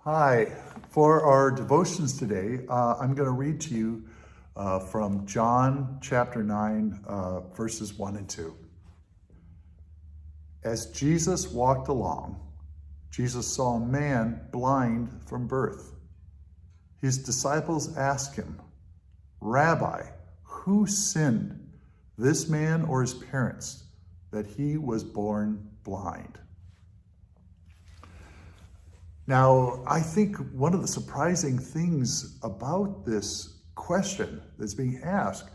Hi. For our devotions today, I'm going to read to you from John chapter 9, verses 1 and 2. As Jesus walked along, Jesus saw a man blind from birth. His disciples asked him, "Rabbi, who sinned, this man or his parents, that he was born blind?" Now, I think one of the surprising things about this question that's being asked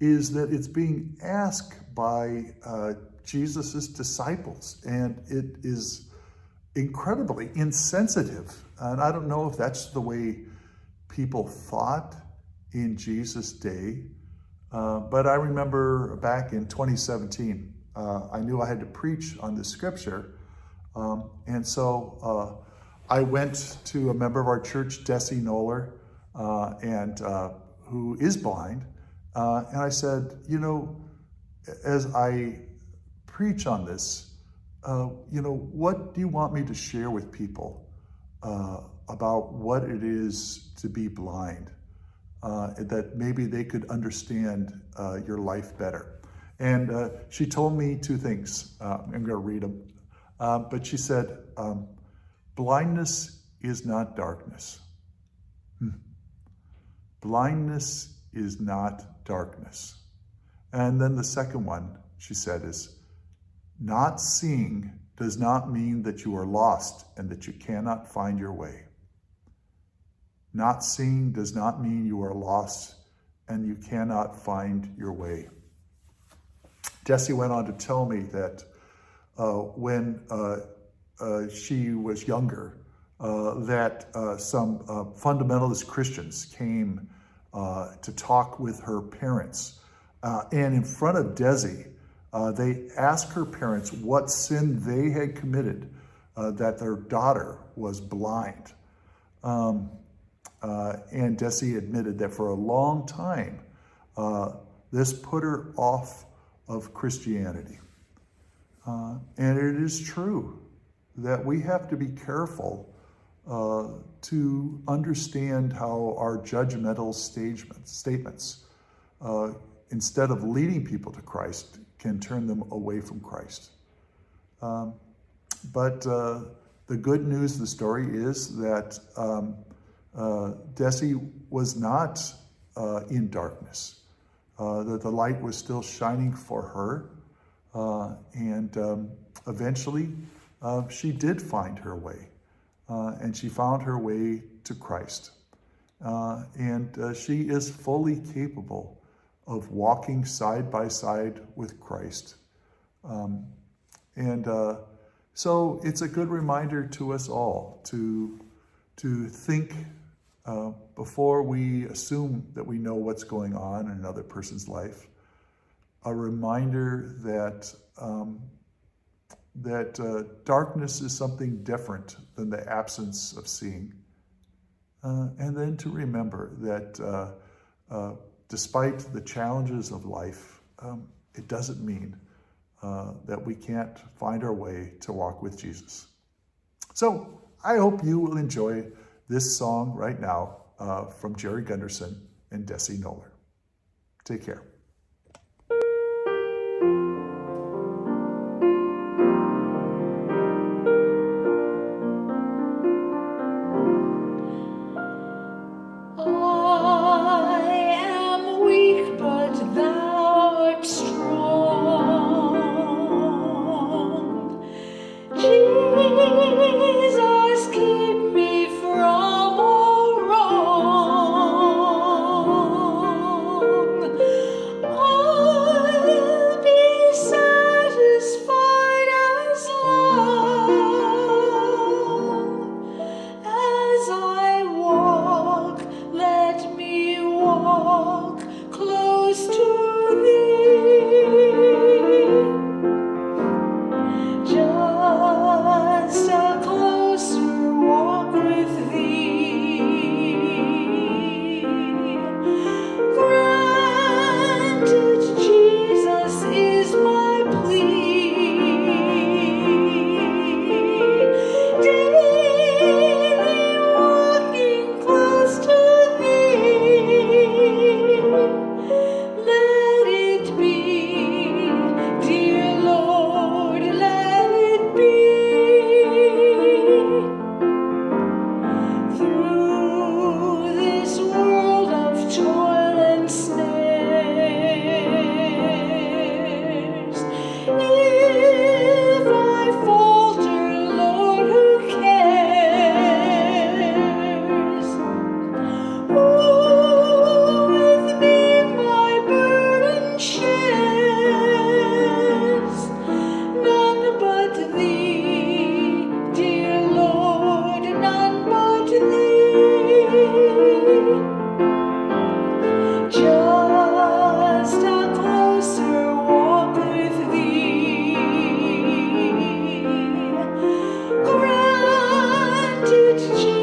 is that it's being asked by Jesus' disciples, and it is incredibly insensitive. And I don't know if that's the way people thought in Jesus' day, but I remember back in 2017, I knew I had to preach on this scripture, and so I went to a member of our church, Desi, Noller, who is blind, and I said, as I preach on this, what do you want me to share with people about what it is to be blind, that maybe they could understand your life better? And she told me two things. I'm going to read them. But she said, blindness is not darkness. Blindness is not darkness. And then the second one, she said, is not seeing does not mean that you are lost and that you cannot find your way. Not seeing does not mean you are lost and you cannot find your way. Desi went on to tell me that when she was younger, that some fundamentalist Christians came to talk with her parents. And in front of Desi, they asked her parents what sin they had committed, that their daughter was blind. And Desi admitted that for a long time, this put her off of Christianity. And it is true that we have to be careful to understand how our judgmental statements, instead of leading people to Christ, can turn them away from Christ. But the good news of the story is that Desi was not in darkness, that the light was still shining for her, and eventually she did find her way, and she found her way to Christ. And she is fully capable of walking side by side with Christ. So it's a good reminder to us all to think before we assume that we know what's going on in another person's life. A reminder that darkness is something different than the absence of seeing. And then to remember that despite the challenges of life, it doesn't mean that we can't find our way to walk with Jesus. So I hope you will enjoy this song right now from Jerry Gunderson and Desi Noller. Take care. Jesus, keep me from all wrong. Jesus.